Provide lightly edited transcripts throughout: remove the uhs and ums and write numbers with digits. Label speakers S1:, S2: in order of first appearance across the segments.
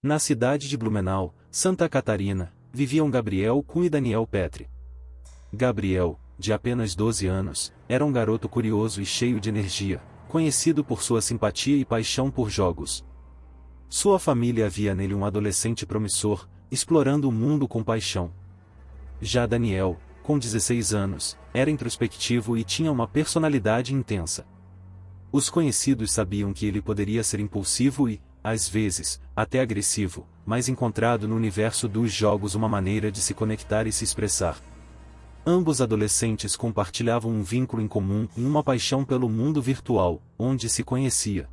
S1: Na cidade de Blumenau, Santa Catarina, viviam Gabriel Kuhn e Daniel Petri. Gabriel, de apenas 12 anos, era um garoto curioso e cheio de energia, conhecido por sua simpatia e paixão por jogos. Sua família via nele um adolescente promissor, explorando o mundo com paixão. Já Daniel, com 16 anos, era introspectivo e tinha uma personalidade intensa. Os conhecidos sabiam que ele poderia ser impulsivo e, às vezes, até agressivo, mas encontrado no universo dos jogos uma maneira de se conectar e se expressar. Ambos adolescentes compartilhavam um vínculo em comum e uma paixão pelo mundo virtual, onde se conhecia.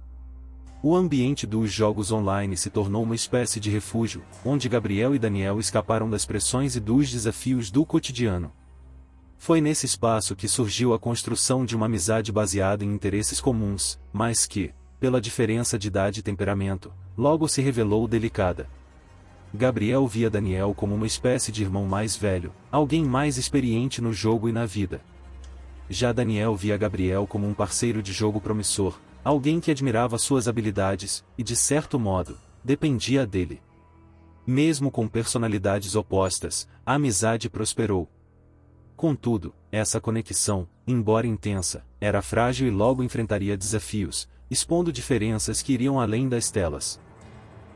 S1: O ambiente dos jogos online se tornou uma espécie de refúgio, onde Gabriel e Daniel escaparam das pressões e dos desafios do cotidiano. Foi nesse espaço que surgiu a construção de uma amizade baseada em interesses comuns, mas que, pela diferença de idade e temperamento, logo se revelou delicada. Gabriel via Daniel como uma espécie de irmão mais velho, alguém mais experiente no jogo e na vida. Já Daniel via Gabriel como um parceiro de jogo promissor, alguém que admirava suas habilidades, e de certo modo, dependia dele. Mesmo com personalidades opostas, a amizade prosperou. Contudo, essa conexão, embora intensa, era frágil e logo enfrentaria desafios, expondo diferenças que iriam além das telas.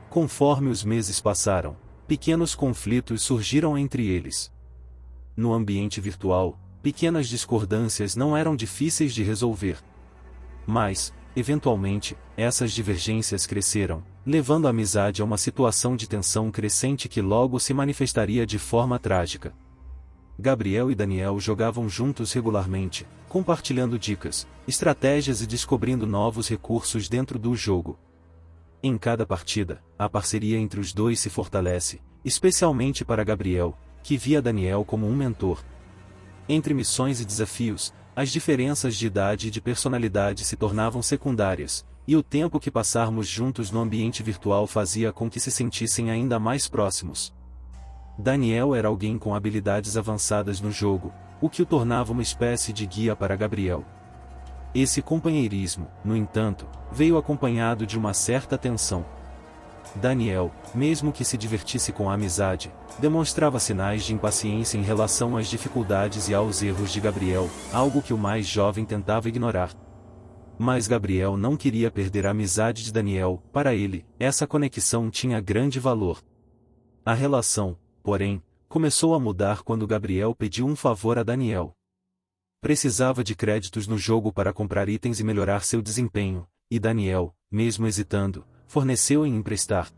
S1: Conforme os meses passaram, pequenos conflitos surgiram entre eles. No ambiente virtual, pequenas discordâncias não eram difíceis de resolver. Mas, eventualmente, essas divergências cresceram, levando a amizade a uma situação de tensão crescente que logo se manifestaria de forma trágica. Gabriel e Daniel jogavam juntos regularmente, compartilhando dicas, estratégias e descobrindo novos recursos dentro do jogo. Em cada partida, a parceria entre os dois se fortalece, especialmente para Gabriel, que via Daniel como um mentor. Entre missões e desafios, as diferenças de idade e de personalidade se tornavam secundárias, e o tempo que passarmos juntos no ambiente virtual fazia com que se sentissem ainda mais próximos. Daniel era alguém com habilidades avançadas no jogo, o que o tornava uma espécie de guia para Gabriel. Esse companheirismo, no entanto, veio acompanhado de uma certa tensão. Daniel, mesmo que se divertisse com a amizade, demonstrava sinais de impaciência em relação às dificuldades e aos erros de Gabriel, algo que o mais jovem tentava ignorar. Mas Gabriel não queria perder a amizade de Daniel, para ele, essa conexão tinha grande valor. A relação, porém, começou a mudar quando Gabriel pediu um favor a Daniel. Precisava de créditos no jogo para comprar itens e melhorar seu desempenho, e Daniel, mesmo hesitando, forneceu em emprestar.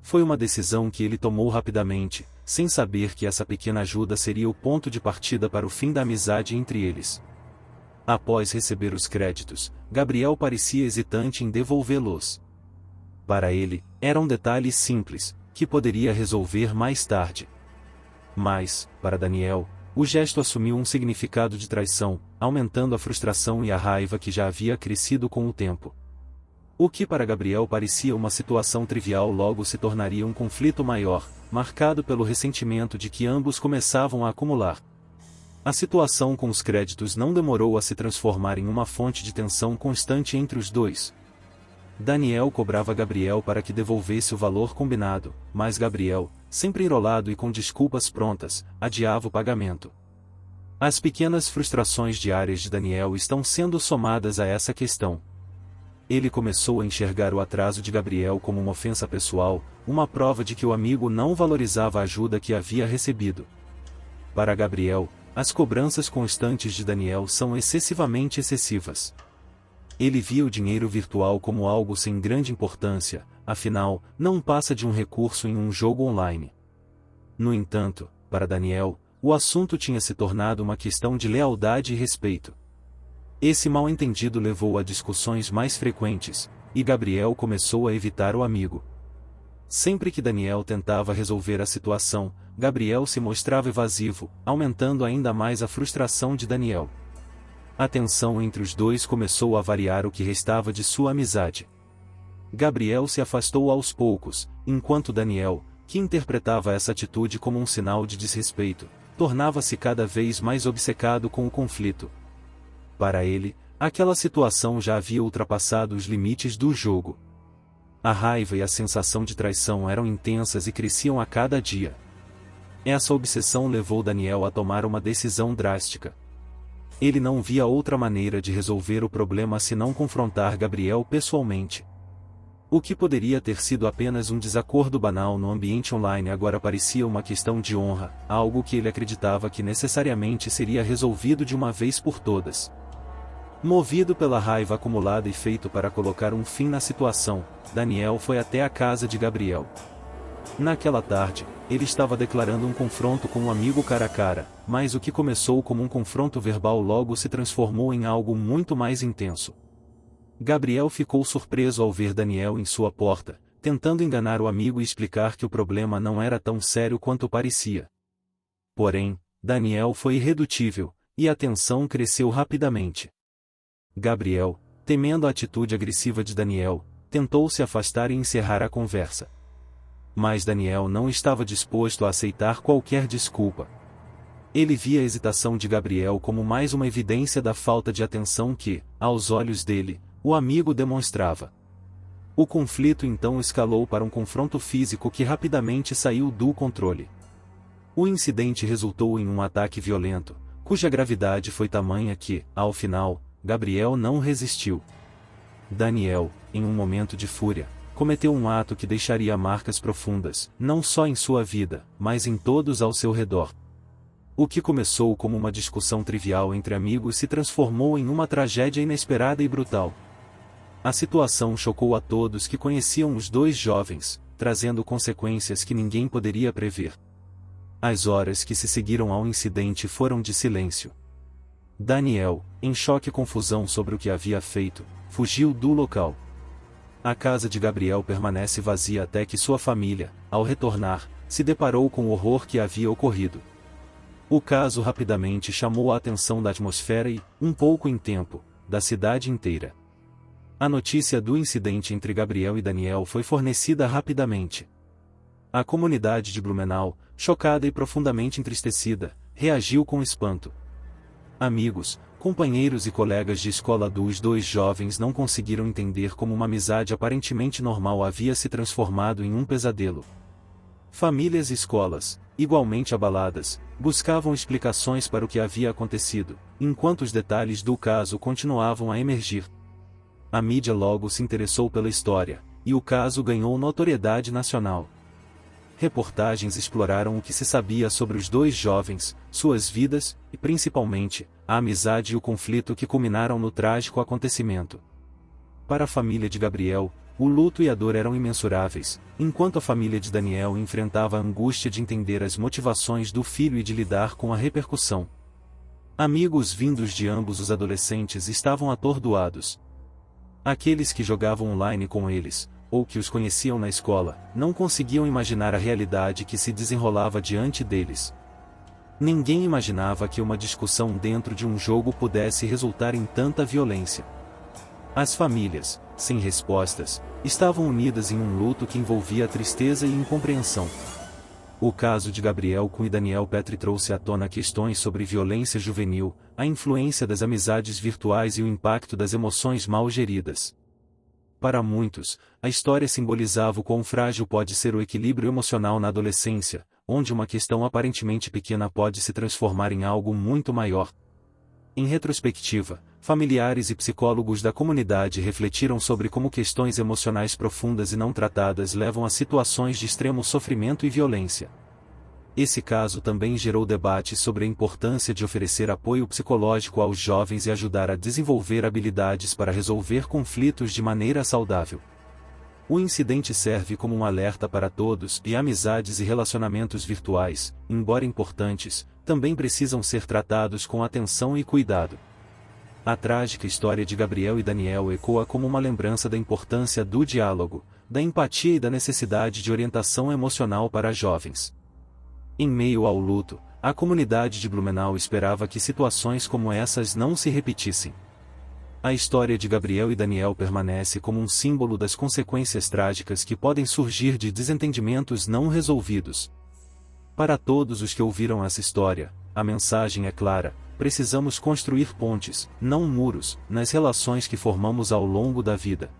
S1: Foi uma decisão que ele tomou rapidamente, sem saber que essa pequena ajuda seria o ponto de partida para o fim da amizade entre eles. Após receber os créditos, Gabriel parecia hesitante em devolvê-los. Para ele, era um detalhe simples, que poderia resolver mais tarde. Mas, para Daniel, o gesto assumiu um significado de traição, aumentando a frustração e a raiva que já havia crescido com o tempo. O que para Gabriel parecia uma situação trivial logo se tornaria um conflito maior, marcado pelo ressentimento de que ambos começavam a acumular. A situação com os créditos não demorou a se transformar em uma fonte de tensão constante entre os dois. Daniel cobrava Gabriel para que devolvesse o valor combinado, mas Gabriel, sempre enrolado e com desculpas prontas, adiava o pagamento. As pequenas frustrações diárias de Daniel estão sendo somadas a essa questão. Ele começou a enxergar o atraso de Gabriel como uma ofensa pessoal, uma prova de que o amigo não valorizava a ajuda que havia recebido. Para Gabriel, as cobranças constantes de Daniel são excessivamente excessivas. Ele via o dinheiro virtual como algo sem grande importância, afinal, não passa de um recurso em um jogo online. No entanto, para Daniel, o assunto tinha se tornado uma questão de lealdade e respeito. Esse mal-entendido levou a discussões mais frequentes, e Gabriel começou a evitar o amigo. Sempre que Daniel tentava resolver a situação, Gabriel se mostrava evasivo, aumentando ainda mais a frustração de Daniel. A tensão entre os dois começou a variar o que restava de sua amizade. Gabriel se afastou aos poucos, enquanto Daniel, que interpretava essa atitude como um sinal de desrespeito, tornava-se cada vez mais obcecado com o conflito. Para ele, aquela situação já havia ultrapassado os limites do jogo. A raiva e a sensação de traição eram intensas e cresciam a cada dia. Essa obsessão levou Daniel a tomar uma decisão drástica. Ele não via outra maneira de resolver o problema senão confrontar Gabriel pessoalmente. O que poderia ter sido apenas um desacordo banal no ambiente online agora parecia uma questão de honra, algo que ele acreditava que necessariamente seria resolvido de uma vez por todas. Movido pela raiva acumulada e feito para colocar um fim na situação, Daniel foi até a casa de Gabriel. Naquela tarde, ele estava declarando um confronto com um amigo cara a cara, mas o que começou como um confronto verbal logo se transformou em algo muito mais intenso. Gabriel ficou surpreso ao ver Daniel em sua porta, tentando enganar o amigo e explicar que o problema não era tão sério quanto parecia. Porém, Daniel foi irredutível, e a tensão cresceu rapidamente. Gabriel, temendo a atitude agressiva de Daniel, tentou se afastar e encerrar a conversa. Mas Daniel não estava disposto a aceitar qualquer desculpa. Ele via a hesitação de Gabriel como mais uma evidência da falta de atenção que, aos olhos dele, o amigo demonstrava. O conflito então escalou para um confronto físico que rapidamente saiu do controle. O incidente resultou em um ataque violento, cuja gravidade foi tamanha que, ao final, Gabriel não resistiu. Daniel, em um momento de fúria, cometeu um ato que deixaria marcas profundas, não só em sua vida, mas em todos ao seu redor. O que começou como uma discussão trivial entre amigos se transformou em uma tragédia inesperada e brutal. A situação chocou a todos que conheciam os dois jovens, trazendo consequências que ninguém poderia prever. As horas que se seguiram ao incidente foram de silêncio. Daniel, em choque e confusão sobre o que havia feito, fugiu do local. A casa de Gabriel permanece vazia até que sua família, ao retornar, se deparou com o horror que havia ocorrido. O caso rapidamente chamou a atenção da atmosfera e, um pouco em tempo, da cidade inteira. A notícia do incidente entre Gabriel e Daniel foi fornecida rapidamente. A comunidade de Blumenau, chocada e profundamente entristecida, reagiu com espanto. Amigos, companheiros e colegas de escola dos dois jovens não conseguiram entender como uma amizade aparentemente normal havia se transformado em um pesadelo. Famílias e escolas, igualmente abaladas, buscavam explicações para o que havia acontecido, enquanto os detalhes do caso continuavam a emergir. A mídia logo se interessou pela história, e o caso ganhou notoriedade nacional. Reportagens exploraram o que se sabia sobre os dois jovens, suas vidas, e principalmente, a amizade e o conflito que culminaram no trágico acontecimento. Para a família de Gabriel, o luto e a dor eram imensuráveis, enquanto a família de Daniel enfrentava a angústia de entender as motivações do filho e de lidar com a repercussão. Amigos vindos de ambos os adolescentes estavam atordoados. Aqueles que jogavam online com eles, ou que os conheciam na escola, não conseguiam imaginar a realidade que se desenrolava diante deles. Ninguém imaginava que uma discussão dentro de um jogo pudesse resultar em tanta violência. As famílias, sem respostas, estavam unidas em um luto que envolvia tristeza e incompreensão. O caso de Gabriel Kuhn e Daniel Petri trouxe à tona questões sobre violência juvenil, a influência das amizades virtuais e o impacto das emoções mal geridas. Para muitos, a história simbolizava o quão frágil pode ser o equilíbrio emocional na adolescência, onde uma questão aparentemente pequena pode se transformar em algo muito maior. Em retrospectiva, familiares e psicólogos da comunidade refletiram sobre como questões emocionais profundas e não tratadas levam a situações de extremo sofrimento e violência. Esse caso também gerou debates sobre a importância de oferecer apoio psicológico aos jovens e ajudar a desenvolver habilidades para resolver conflitos de maneira saudável. O incidente serve como um alerta para todos e amizades e relacionamentos virtuais, embora importantes, também precisam ser tratados com atenção e cuidado. A trágica história de Gabriel e Daniel ecoa como uma lembrança da importância do diálogo, da empatia e da necessidade de orientação emocional para jovens. Em meio ao luto, a comunidade de Blumenau esperava que situações como essas não se repetissem. A história de Gabriel e Daniel permanece como um símbolo das consequências trágicas que podem surgir de desentendimentos não resolvidos. Para todos os que ouviram essa história, a mensagem é clara: precisamos construir pontes, não muros, nas relações que formamos ao longo da vida.